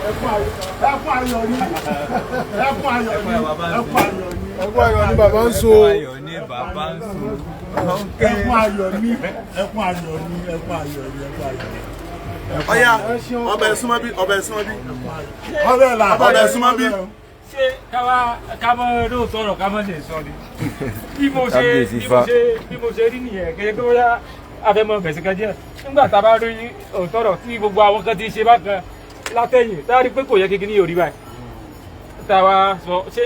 ẹkún ayọ̀ ni bàbá ń so. ẹkún ayọ̀ ni. Ọya ọbẹ̀ súnmọ́ bí. ọbẹ̀ súnmọ́ bí. ṣé kámọ́ ló sọ̀rọ̀ kámọ́ lè sọ ni bí mo ṣe rí nìyẹn kẹ́kẹ́ tó yá abẹ́mọ̀ bẹ̀sẹ̀ kan díẹ̀ nígbà tá a bá rí òtọ́rọ̀ tí gbogbo àwọn kan ti ṣe bákan látẹ̀yìn tá a rí pé kò yẹ kékeré ní orí báyìí tá a wá sọ ṣé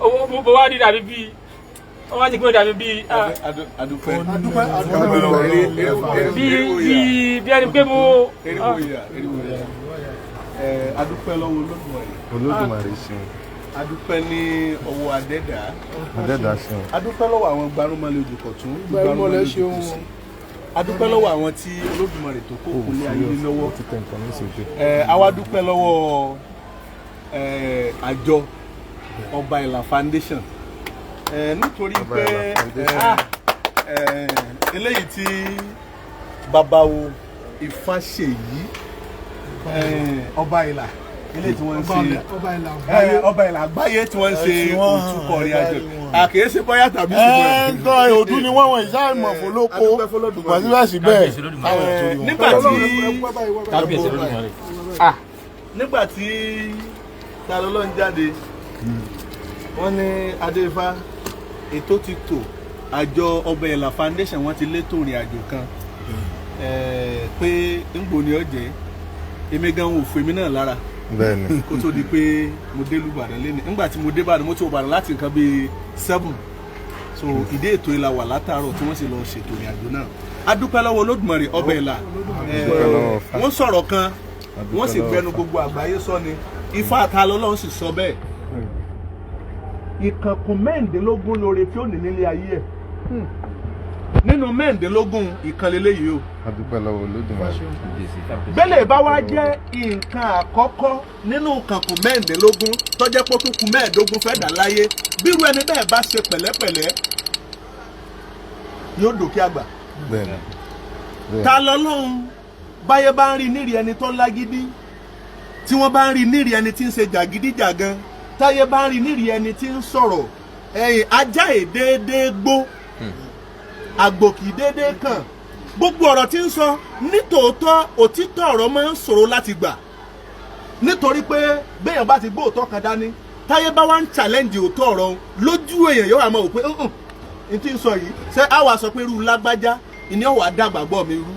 owó bó wá rí dàbí bíi wọ́n wá ní kí wọ́n dàbí bíi bí ẹni pé mo. adúpẹ́ lọ́wọ́ Olódùmarè ṣeun. Adúpẹ́ ní ọwọ́ Adẹ́dàá ṣeun. Adúpẹ́ lọ́wọ́ àwọn gbarumọlẹ̀ Ojúkọ̀tún. Gbarumọlẹ̀ ṣeun. Adúpẹ́ lọ́wọ́ àwọn tí Olódùmarè tó kó kúnlé ayé lọ́wọ́. Àwa dúpẹ́ lọ́wọ́ àjọ Oba Ela Foundation. Nítorí pé eléyìí tí babawo Ifáṣèyí Oba Ela ilé tí wọ́n ń ṣe Oba Ela àgbáyé tí wọ́n ń ṣe òtúkọ̀ rí àjọ àkèé ṣe bọ́yá tàbí ṣùgbọ́n ẹ̀ẹ́dọ́ òdú ni wọ́n ìṣá ìmọ̀ fòlókó pàṣípàṣí bẹ́ẹ̀ nígbà tí Tani Olohun jáde wọ́n ní Adéfá ètò ti tò àjọ Oba Ela Foundation wọ́n ti létò ìrìn àjò kan pé ńgbò ni ó jẹ́ èmi gan wò fún èmi náà lára kó tó di pé mo dé Ìbàdàn lẹ́nu nígbà tí mo dé Ìbàdàn mo ti wọ Ìbàdàn láti nǹkan bíi 7 so ìdí ètò ìlà wà látàárọ̀ tí wọ́n sì lọ ṣètò ìrìn àjò náà a dúpẹ́ lọ́wọ́ Olódùmarè Oba Ela wọ́n sọ̀rọ̀ kan wọ́n sì gbẹnu gbogbo àgbáyé sọ ni Ifá Tani Olohun sì sọ bẹ́ẹ̀ ìkànkùn mẹ́ǹdínlógún lóore tí ó ní nílé ayé ẹ̀ nínú mẹ́ǹdínlógún ìkànlélẹ́ yìí o. A dúpẹ́ lọ́wọ́ Olódùmarè. Bẹ́lẹ̀ bá wá jẹ́ nǹkan àkọ́kọ́ nínú ìkànkùn mẹ́ǹdínlógún tó jẹ́ pé ó tún kù mẹ́ẹ̀ẹ́dógún fẹ́ dà láyé bírú ẹni bẹ́ẹ̀ bá ṣe pẹ̀lẹ́pẹ̀lẹ́ yóò dòkè àgbà. Tani Olohun báyé bá ń rí nírì ẹni tó lágídí tí wọ́n bá ń rí nírì ẹni tí ń ṣe jàgídíjàgan táyé bá ń rí nírì ẹni tí ń sọ̀rọ̀ ẹ̀yìn ajá èdèédé gbó àgbò kì í déédéé kàn gbogbo ọ̀rọ̀ tí ń sọ nítòótọ́ òtítọ́ ọ̀rọ̀ máa ń ṣòro láti gbà nítorí pé béèyàn bá ti gbọ́ òótọ́ kan dání táyé bá wá ń challenge òótọ́ ọ̀rọ̀ lójú èèyàn yóò wá máa wò pé n tí ń sọ yìí ṣé àwa sọ pé irú lágbájá ìní ọ̀wà dàgbàgbọ́ mi rú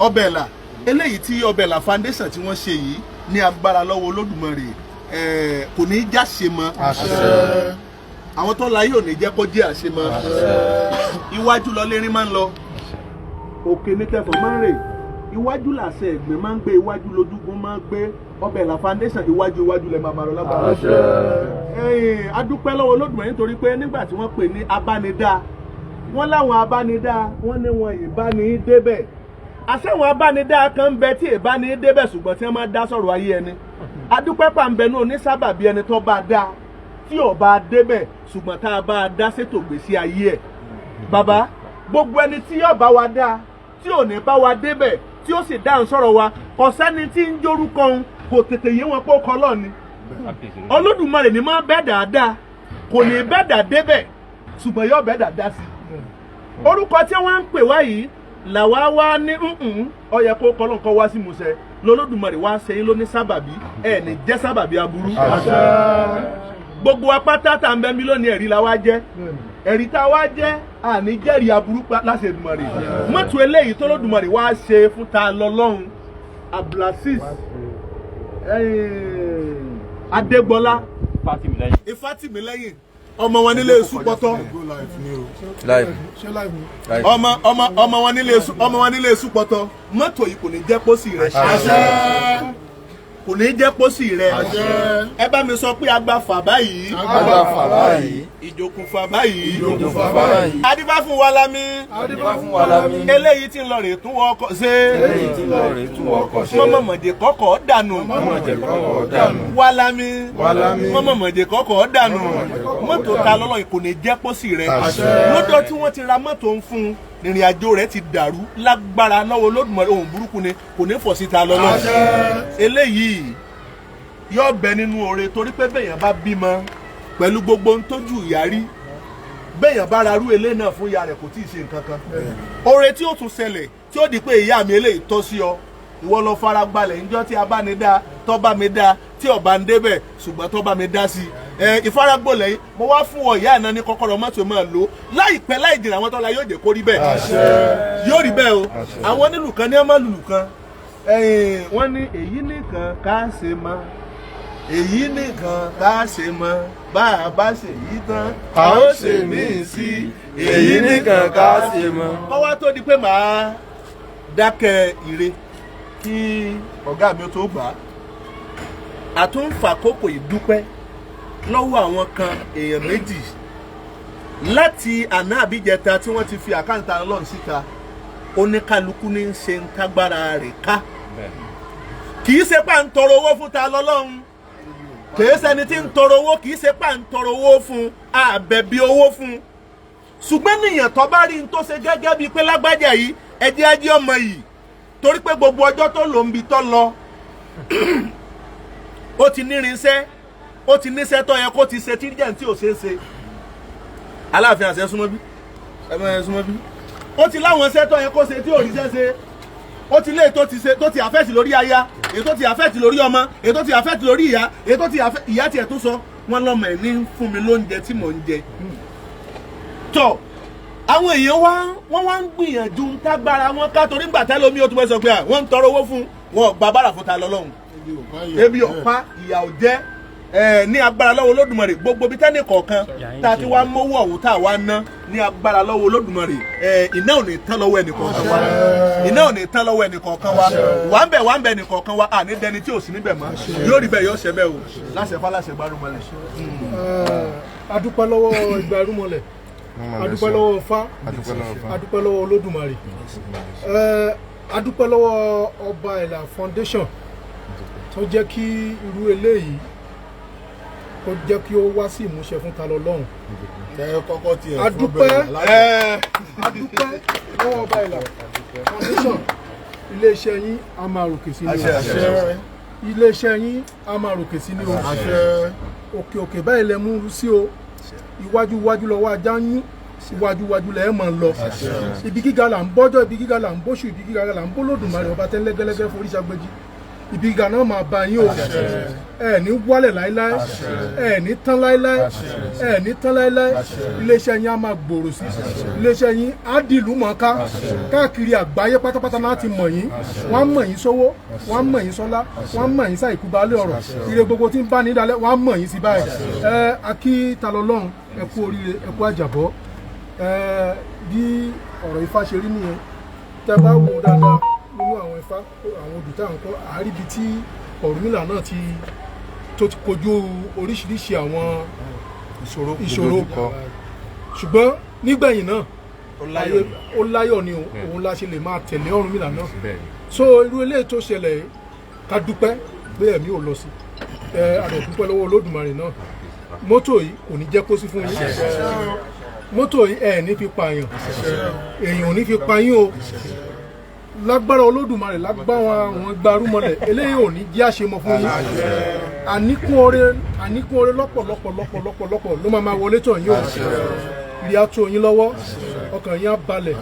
Oba Ela eléyìí tí Oba Ela Foundation tí wọ́n ṣe yìí ní agbára lọ́wọ́ Olódùmarè kò ní í jáṣe mọ́ àwọn tó láyé ò ní jẹ́ kó jẹ́ àṣemọ́ iwájú lọ lérin máa ń lọ òkè ní tẹ̀fọ̀ máa ń rè iwájú làṣẹ ẹ̀gbẹ́ máa ń gbé iwájú lójúgun máa ń gbé Oba Ela Foundation iwájú lẹ máa máa lọ lágbára. A dúpẹ́ lọ́wọ́ Olódùmarè nítorí pé nígbà tí wọ́n pè ní abánidá wọ́n láwọn abánidá wọ́n ní wọn ìbáni débẹ̀ àṣẹ̀wọ̀n abánidá kan ń bẹ tí ìbáni débẹ̀ ṣùgbọ́n tí wọ́n máa dá sọ̀rọ̀ ayé ẹni a dúpẹ́ pàǹbẹ̀nú onísábàbí ẹni tó bá dá tí ó bá débẹ̀ ṣùgbọ́n tá a bá dá ṣètò gbèsè ayé ẹ̀ bàbá gbogbo ẹni tí yóò bá wa dá tí ò ní bá wa débẹ̀ tí ó sì dáhùn sọ̀rọ̀ wa kò sẹ́ni tí ń jórúkọ òun kò tètè yé wọn pé ó kọ́ lọ́ọ̀ni Olódùmarè ni máa bẹ́ẹ̀ dáadáa kò ní bẹ́ẹ̀ dà débẹ̀ ṣùgbọ́n yóò bẹ́ẹ̀ dà dá sí orúkọ tí wọ́n ń pè wá yìí làwa wá ní ó yẹ kó kọ́ lọ́nkọ́ wá sí musẹ̀ lọ́lọ́dùmarè wá sẹ́yìn ló ní sábàbí ẹ̀ ní jẹ́ sábàbí aburú gbogbo apáta tá ń bẹ mílíọ̀nù ẹ̀rí la wá jẹ́ ẹ̀rí tá a wá jẹ́ àní jẹ́rìí aburú láṣẹ Èdùmàrè mọ́tò eléyìí tó lódùmarè wá ṣe fún Tani Olohun Abdulaziz Adégbọlá Ifátìmílẹ́yìn ọmọ wọn nílé èṣù pọ̀tọ́ ọmọ wọn nílé èṣù pọ̀tọ́ mọ́tò yìí kò ní jẹ́ pósí rẹ̀ kò ní jẹ́ pósí rẹ̀ ẹ bá mi sọ pé agbáfà báyìí ìjòkùnfà báyìí adífá fún wa lámì eléyìí tí ń lọ rè tún wọkọ̀ ṣe mọ́mọ́mọ́dé kọ́kọ́ dànù wa lámì mọ́mọ́mọ́dé kọ́kọ́ dànù mọ́tò Tani Olohun kò ní jẹ́ pósí rẹ̀ lọ́dọ̀ tí wọ́n ti ra mọ́tò ń fún ìrìn àjò rẹ̀ ti dàrú lágbára lọ́wọ́ Olódùmarè ohun burúkú ni kò ní fọ̀ síta lọ́lọ́ eléyìí yóò bẹ nínú oore torí pé bẹ́yàn bá bímọ pẹ̀lú gbogbo ohun tójú ìyá rí bẹ́yàn bá ra rú ilé náà fún ìyá rẹ̀ kò tí ì ṣe nǹkan kan oore tí ó tún ṣẹlẹ̀ tí ó di pé ìyá mi eléyìí tọ́ sí ọ ìwọ lọ fara gbalẹ̀ níjọ́ tí a bá ní dá tọ́ bá mi dá tí ọba ń débẹ̀ ṣùgbọ́n tọ́ bá mi dá sí ìfaragbọ́lẹ̀ yìí mo wá fún ọ ìyá àná ní kọ́kọ́rọ́ mọ́tò máa lò láìpẹ́ láì jìnnà àwọn tọ́lá yóò jẹ́ kó rí bẹ́ẹ̀ yóò rí bẹ́ẹ̀ o àwọn onílù kan ní ọmọ lùlù kan wọ́n ní èyí nìkan ká ṣe mọ́ èyí nìkan ká ṣe mọ́ bá a bá ṣe yí tán a ó ṣe míì sí èyí nìkan ká ṣe mọ́. kọ́wá tó di pé màá dákẹ́ ire kí ọ̀gá mi tó gbà á àtúnfàkókò ìdúpẹ́ lọ́wọ́ àwọn kan èèyàn méjì láti àná àbíjẹta tí wọ́n ti fi àkáǹtà Ọlọ́run síta oníkálukú ní í ṣe ń tágbára rẹ̀ ká kì í ṣe pà ń tọrọ owó fún ta lọ́lọ́run kì í ṣẹni tí ń tọrọ owó kì í ṣe pà ń tọrọ owó fún àbẹ̀bí owó fún ṣùgbọ́n níyàn tó bá rí n tó ṣe gẹ́gẹ́ bíi pé lágbájá yìí ẹjẹ́ ajé ọmọ yìí torí pé gbogbo ọjọ́ tó lò ń bi tó lọ ó ti nírinṣẹ́ ó ti níṣẹ́ tó yẹ kó ti ṣe tíríjẹ̀ tí ò ṣeé ṣe Aláàfin àṣẹ súnmọ́ bí ẹgbẹ́ súnmọ́ bí ó ti láwọn iṣẹ́ tó yẹ kó ṣe tí ò ríṣẹ́ ṣe ó ti lé tó ti ṣe tó ti àfẹ́ẹ̀tì lórí aya èyí tó ti àfẹ́ẹ̀tì lórí ọmọ èyí tó ti àfẹ́ẹ̀tì lórí ìyá èyí tó ti ìyá tiẹ̀ tó sọ wọn lọ́mọ ẹ̀ ní fún mi lóúnjẹ tí mò ń jẹ tọ́ àwọn èèyàn wọ́n wá ń gbìyànjú ń tágbára wọn ká torí gbà tẹ́lẹ̀ omi ó tún bẹ́ sọ pé wọ́n ń tọrọ owó fún wọn gba bára fún ta lọ́lọ́run ebi ọ̀pá ìyà ò jẹ́ ní agbára lọ́wọ́ Olódùmarè gbogbo bí tẹ́nì kọ̀ọ̀kan tá a ti wá mówó ọ̀hún tá a wá ná ní agbára lọ́wọ́ Olódùmarè iná ò ní tán lọ́wọ́ ẹnì kọ̀ọ̀kan wa iná ò ní tán lọ́wọ́ ẹnì kọ̀ọ̀kan wa wà ń bẹ̀ ẹnì kọ̀ọ̀kan wa àní dẹni tí ò sí níbẹ̀ mọ́ yóò rí bẹ́ẹ̀ yóò ṣe bẹ́ẹ̀ o láṣẹ fáláṣẹ gbárùmọ̀lẹ̀. adúpẹ́ lọ́wọ́ ìgbárùmọ̀lẹ̀ adúpẹ́ lọ́wọ́ Ifá adúpẹ́ lọ́wọ́ Olódùmarè adúpẹ́ lọ́wọ́ Ọba Ela Foundation tó jẹ́ kí irú eléyìí kó jẹ́ kí ó wá sí ìmúṣẹ fún ta lọ́lọ́run. adúpẹ́ lọ́wọ́ Ọba Ela Foundation iléeṣẹ́ yín a máa ròkè sí ní o iléeṣẹ́ yín a máa ròkè sí ní o òkè òkè báyìí lẹ mú sí o iwájú iwájú lọ́wọ́ ajá ń yún iwájú iwájú lẹ máa ń lọ ibi gíga là ń bọ́jọ́ ibi gíga là ń bóṣù ibi gíga là ń bó Olódùmarè ọba tẹ́lẹ́gẹ́lẹ́gẹ́ forí ṣàgbéjì ibi gíga náà máa bá yín o ẹ ní wálẹ̀ láíláí ẹ ní tán láíláí ẹ ní tán láíláí iléeṣẹ́ yín á máa gbòòrò sí iléeṣẹ́ yín á dìlú mọ̀ọ́ká káàkiri àgbáyé pátápátá láti mọ̀ yín wọ́n á mọ̀ yín sówó wọ́n á mọ̀ yín sọ́lá wọ́n á mọ̀ yín sáìkú balẹ̀ ọ̀rọ̀ ire gbogbo tí ń bá ní dalẹ̀ wọ́n á mọ̀ yín sí báyìí akí ta lọ́lọ́run ẹ kú oríire ẹ kú àjàbọ́ bí ọ̀rọ̀ Ifá ṣe rí nìyẹn tẹ́ bá wò dáadáa nínú àwọn Ifá àwọn odù tá à ń kọ́ àáríbi tí Ọ̀rúnmìlà náà tó ti kojú oríṣiríṣi àwọn ìṣòro ṣùgbọ́n nígbẹ̀yìn náà ó láyọ̀ ni òun la ṣe lè máa tẹ̀lé Ọ̀rúnmìlà náà so irú eléyìí tó ṣẹlẹ̀ ká dúpẹ́ pé ẹ̀mí ò lọ sí àdẹ̀dúpẹ́ lọ́wọ́ Olódùmarè náà mọ́tò yìí kò ní jẹ́ kó sí fún yín mọ́tò yìí ẹ̀ ní fi pààyàn èèyàn ò ní fi pa yín o lágbára Olódùmarè lágbára àwọn gbárùmọ̀lẹ̀ eléyìí ò ní jẹ́ àṣemọ̀ fún yín àníkún oore lọ́pọ̀lọpọ̀ ló máa wọlé tọ̀ yín o ìrì á tó yín lọ́wọ́ ọkàn yín á balẹ̀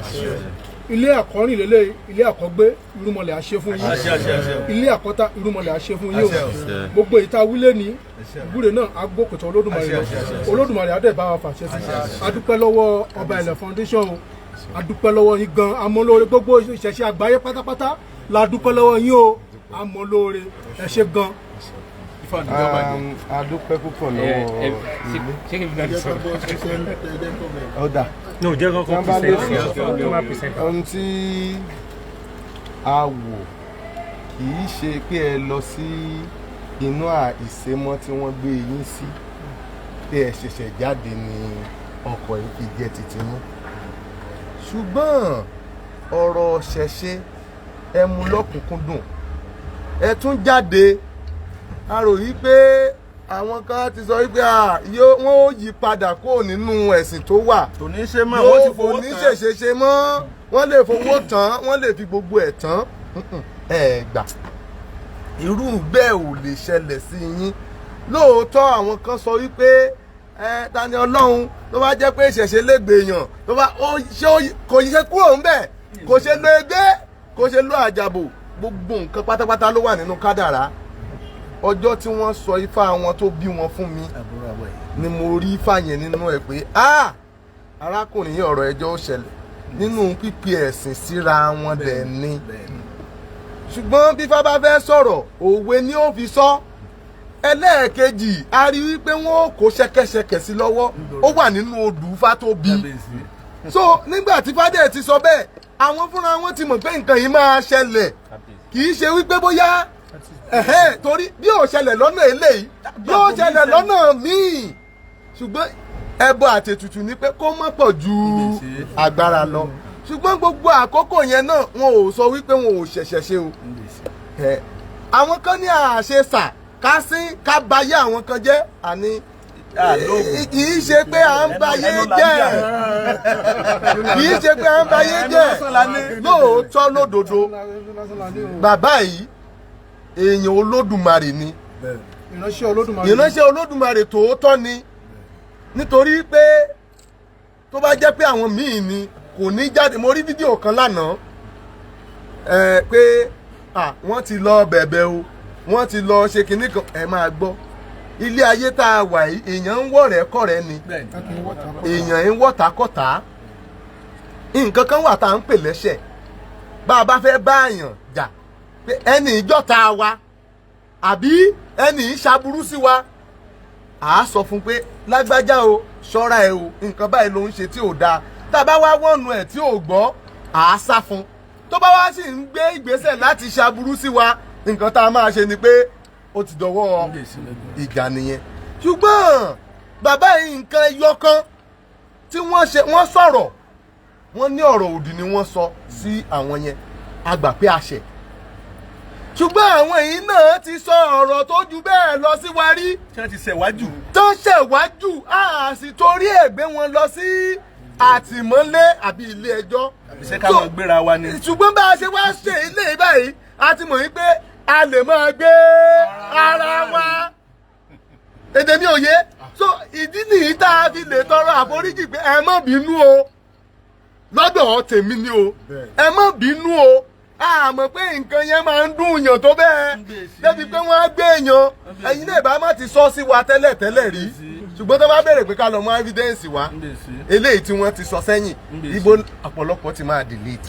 ilé àkọ́rìn lélẹ̀ ilé àkọ́gbé irúmọlẹ̀ á ṣe fún yín ilé àkọ́tà irúmọlẹ̀ á ṣe fún yín o gbogbo ìta wílé ní ìbúre náà á gbókòtò Olódùmarè lọ Olódùmarè á dẹ̀ bá wa fàṣẹ sí adúpẹ́ lọ́wọ́ Ọba Ela Foundation o adúpẹ́ lọ́wọ́ yín gan amọ̀lóore gbogbo ìṣẹ̀ṣẹ̀ àgbáyé pátápátá la dúpẹ́ lọ́wọ́ yín o amọ̀lóore ẹ ṣé gan. adúpẹ́ púpọ̀ lọ́wọ́ ọ̀dà ohun tí a wò kì í ṣe pé ẹ lọ sí inú ìsémọ́ tí wọ́n gbé yín sí pé ẹ ṣẹ̀ṣẹ̀ jáde ní ọkọ̀ yìí fi jẹ́ títí mú ṣùgbọ́n ọ̀rọ̀ ṣẹ̀ṣe ẹ mú lọ́kùnkúndùn ẹ tún jáde a rò yí pé àwọn kan ti sọ wípé wọ́n ó yí padà kó nínú ẹ̀sìn tó wà tò ní ṣe mọ́ wọ́n ti fowó kò ní ṣèṣe mọ́ wọ́n lè fowó tán wọ́n lè fi gbogbo ẹ̀ tán ẹ gbà irú bẹ́ẹ̀ ò lè ṣẹlẹ̀ sí yín lóòótọ́ àwọn kan sọ wípé Tani Olohun tó bá jẹ́ pé ìṣẹ̀ṣe lẹ́gbẹ̀ẹ́yàn tó bá kò ṣe kúrò ń bẹ̀ kò ṣe lo ẹgbẹ́ kò ṣe lo àjàbò gbogbo nǹkan pátápátá ló wà nínú kádàrá ọjọ́ tí wọ́n sọ ifá wọn tó bí wọn fún mi ni mo rí ifá yẹn nínú ẹ̀ pé arákùnrin yìí ọ̀rọ̀ ẹjọ́ ó ṣẹlẹ̀ nínú pípi ẹ̀sìn síra wọn dẹ̀ ni ṣùgbọ́n bí ifá bá fẹ́ sọ̀rọ̀ òwe ni ó fi sọ ẹlẹ́ẹ̀kejì a rí wípé wọ́n kó ṣẹ̀kẹ̀ṣẹ̀kẹ̀ sí lọ́wọ́ ó wà nínú odù ifá tó bí so nígbà tí fádẹ̀ ti sọ bẹ́ẹ̀ àwọn fúnra wọn ti mọ̀ pé nǹkan yìí máa ṣẹlẹ̀ kì í ṣe wípé bóyá torí bí ó ṣẹlẹ̀ lọ́nà eléyìí yóò ṣẹlẹ̀ lọ́nà míì ṣùgbọ́n ẹbọ àtètùtù ni pé kó má pọ̀ ju agbára lọ ṣùgbọ́n gbogbo àkókò yẹn náà wọn ò sọ wípé wọn ò ṣẹ̀ṣẹ̀ ṣe o àwọn kan ní àṣẹ sà ká sín ká bayé àwọn kan jẹ́ àní kì í ṣe pé à ń bayé jẹ́ kì í ṣe pé à ń bayé jẹ́ lóòótọ́ lódodo bàbá yìí èèyàn olódùmarè ni ìránṣẹ́ olódùmarè tòótọ́ ni nítorí pé tó bá jẹ́ pé àwọn míì ni kò ní jáde mo rí fídíò kan lánàá pé wọ́n ti lọ bẹ̀bẹ̀ o wọ́n ti lọ ṣe kinní kan ẹ máa gbọ́ ilé ayé tá a wà yìí èèyàn ń wọ̀ rẹ́ kọ̀rẹ́ ni èèyàn ń wọ̀tákọ̀tá nǹkan kan wà tá à ń pè lẹ́ṣẹ̀ bá a bá fẹ́ bá àyàn jà pé ẹni ìjọ́ta wa àbí ẹni ìṣàbùrú sí wa à á sọ fún pé lágbájá o ṣọ́ra ẹ o nǹkan báyìí ló ń ṣe tí ò dáa tá a bá wá wọ̀nù ẹ̀ tí ò gbọ́ à á sá fún tó bá wá sì ń gbé ìgbésẹ̀ láti ṣàbùrú sí wa nǹkan tá a máa ṣe ni pé ó ti dọwọ́ ìjà nìyẹn ṣùgbọ́n bàbá yìí nǹkan ẹyọ kan tí wọ́n sọ̀rọ̀ wọ́n ní ọ̀rọ̀ òdì ni wọ́n sọ sí àwọn yẹn a gbà pé àṣẹ ṣùgbọ́n àwọn yìí náà ti sọ ọ̀rọ̀ tó ju bẹ́ẹ̀ lọ sí wa rí tí wọ́n ti ṣẹ̀wájú tó ṣẹ̀wájú a sì torí ẹ̀ gbé wọn lọ sí àtìmọ́lé àbí ilé ẹjọ́ ṣé ká máa gbéra wa ni ṣùgbọ́n bá a ṣe wá ṣe ilé báyìí a ti mọ̀ wípé a lè máa gbé ara wa èdè mi ò yé so ìdí nìyí tá a fi lè tọrọ àforíjì pé ẹ má bínú o lọ́dọ̀ tèmi ni o ẹ má bínú o a mọ̀ pé nǹkan yẹn máa ń dùn yàn tó bẹ́ẹ̀ débi pé wọ́n á gbé èèyàn ẹ̀yin náà bá má ti sọ sí wa tẹ́lẹ̀ rí ṣùgbọ́n tó bá béèrè pé ká lọ mú evidence wa eléyìí tí wọ́n ti sọ sẹ́yìn ibo ọ̀pọ̀lọpọ̀ ti máa delete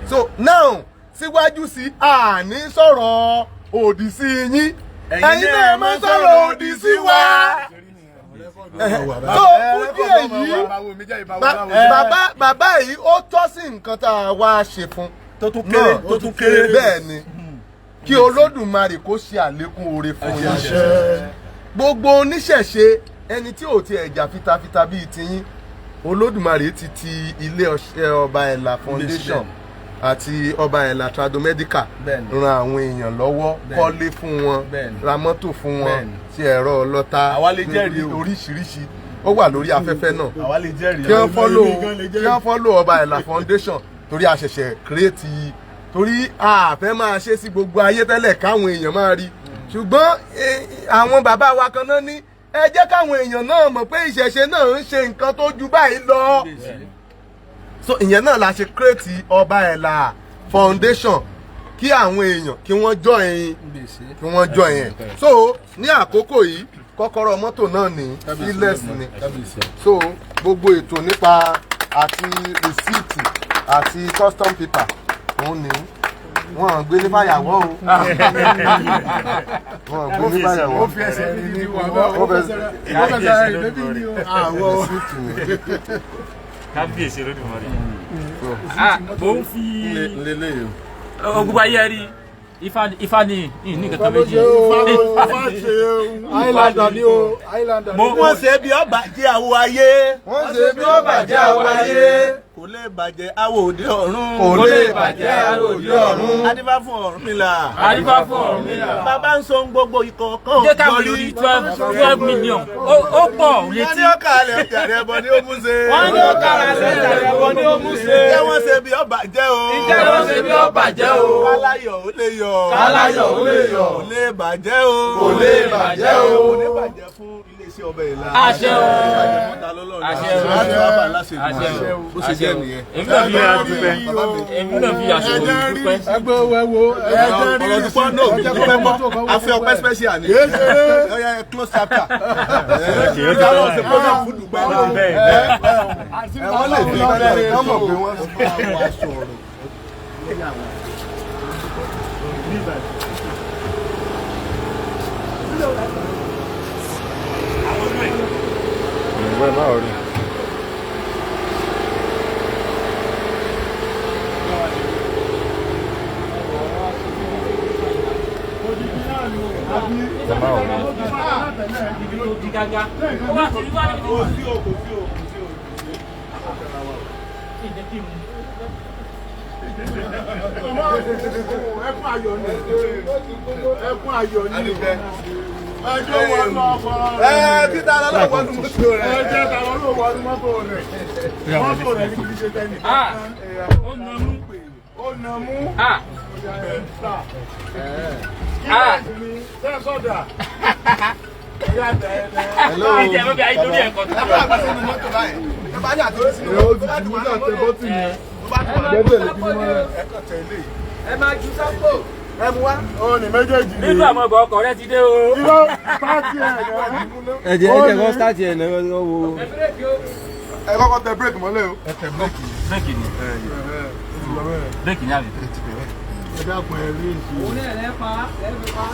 so now síwájú sí àní sọ̀rọ̀ òdì sí yín ẹ̀yin náà máa sọ̀rọ̀ òdì sí wa tó fún díẹ̀ yìí bàbá yìí ó tọ́ sí nǹkan tá a wá ṣe fún tó tún kéré bẹ́ẹ̀ ni kí Olódùmarè kó ṣe àlékún oore fún yín gbogbo oníṣẹ̀ṣe ẹni tí ò ti ẹ̀jà fitafita bíi tiyín Olódùmarè ti ti ilé ọṣẹ Ọba Ela Foundation àti Ọba Ela Tradomedical ran àwọn èèyàn lọ́wọ́ kọ́lé fún wọn ra mọ́tò fún wọn ti ẹ̀rọ ọlọ́ta oríṣiríṣi ó wà lórí afẹ́fẹ́ náà kí wọ́n fọ́lò Ọba Ela Foundation torí a ṣẹ̀ṣẹ̀ kírètì torí a fẹ́ máa ṣe sí gbogbo ayé tẹ́lẹ̀ káwọn èèyàn máa rí ṣùgbọ́n àwọn bàbá wa kan náà ní ẹ jẹ́ káwọn èèyàn náà mọ̀ pé ìṣẹ̀ṣe náà ń ṣe nǹkan tó ju báyìí lọ so ìyẹn náà la ṣe kírètì Ọba Ela Foundation kí àwọn èèyàn kí wọ́n join ẹ̀ so ní àkókò yìí kọ́kọ́rọ́ mọ́tò náà ní sílẹ̀s ni so gbogbo ètò nípa àti rìsíìtì àti custom paper òun ni wọ́n gbé ní fàyàwọ́ o wọ́n gbé ní fàyàwọ́ ó fi ẹsẹ̀ ní ó fẹsẹ̀ rẹ̀ débi ní àwọ̀ kábíyèsí Olódùmarè mo ń fi ogun bá yẹ rí ifá ní nǹkan méjì Highlander ni o wọ́n ṣe bí ọba jẹ́ àwọ̀ ayé wọ́n ṣe bí ọba jẹ́ àwọ̀ ayé kò lè bàjẹ́ àwòdì ọ̀run. kò lè bàjẹ́ àwòdì ọ̀run. adífá fún Ọ̀rúnmìlà. àdìbá fún Ọ̀rúnmìlà. bàbá ń so gbogbo ìkọ̀ọ̀kan. jẹ́ káwọn lórí 12 million ó pọ̀ létí. wọ́n ní ó kàlẹ̀ ọ̀jàrẹ̀ ẹbọ ní ó mú ṣe. wọ́n ní ó kàlẹ̀ ọ̀jàrẹ̀ ẹbọ ní ó mú ṣe. ǹjẹ́ wọ́n ṣe bí ọba jẹ́ o. ǹjẹ́ wọ́n ṣe bí ọba jẹ́ o. káláyọ̀ ó lè yọ̀. káláyọ̀ ó lè yọ̀. kò lè bàjẹ́ o. kò lè bàjẹ́ o. kò lè bàjẹ́ fún iléeṣẹ́ Ọba Ela. àṣẹ o. àṣẹ o. àṣẹ o. bó ṣe jẹ́ nìyẹn. èmi náà fi àdúpẹ́. èmi náà fi àṣẹ dúpẹ́. ẹgbẹ́ owó ẹ̀wò ọ̀rọ̀ dúpọ́ náà jẹ́ kó fẹ́ mọ́ àfi ọpẹ́ special ni. ọ̀yà close chapter. ìdáwọ̀ ṣe program fún dùgbẹ́ náà. wọ́n lè fi bẹ́ẹ̀ kọ́mọ̀ pé wọ́n sọ̀rọ̀. ìwé báwo rí. ẹkún ayọ̀ ni ẹkún ayọ̀ ni ẹjọ́ wọn lọ fọ́ títa lọ́wọ́ wọnú mọ́tò rẹ̀. ẹjẹ́ ta lọ́wọ́ wọnú mọ́tò rẹ̀ mọ́tò rẹ̀ ní kìí ṣe tẹ́nì. ó nà mú. ó nà mú. Sọ́dà. Hello. Ìjẹ́ bó bí ayé torí ẹ̀kọ́ tó lọ. ẹ bá ní àtúntò sínú ó ti ju náà tẹ bọ́tì yẹn. Gẹ́gẹ́ lè fi mọ́ ẹ. ẹ máa ju sápò. Ẹ mú wá. Ó ní méjèèjì ni. Nínú àwọn ọmọ ọkọ̀ rẹ ti dé o. Irọ́ pàtì ẹ̀ ẹ jẹ́ kọ́ start yẹn náà wọ́n wo. ẹ kọ́kọ́ tẹ bírèkì mọ́lẹ̀ o. ẹ tẹ bírèkì. Bírèkì ni. Bírèkì ni àbí. Ẹ dákun ẹ rí èsì. òun náà lẹ́pa lẹ́pa.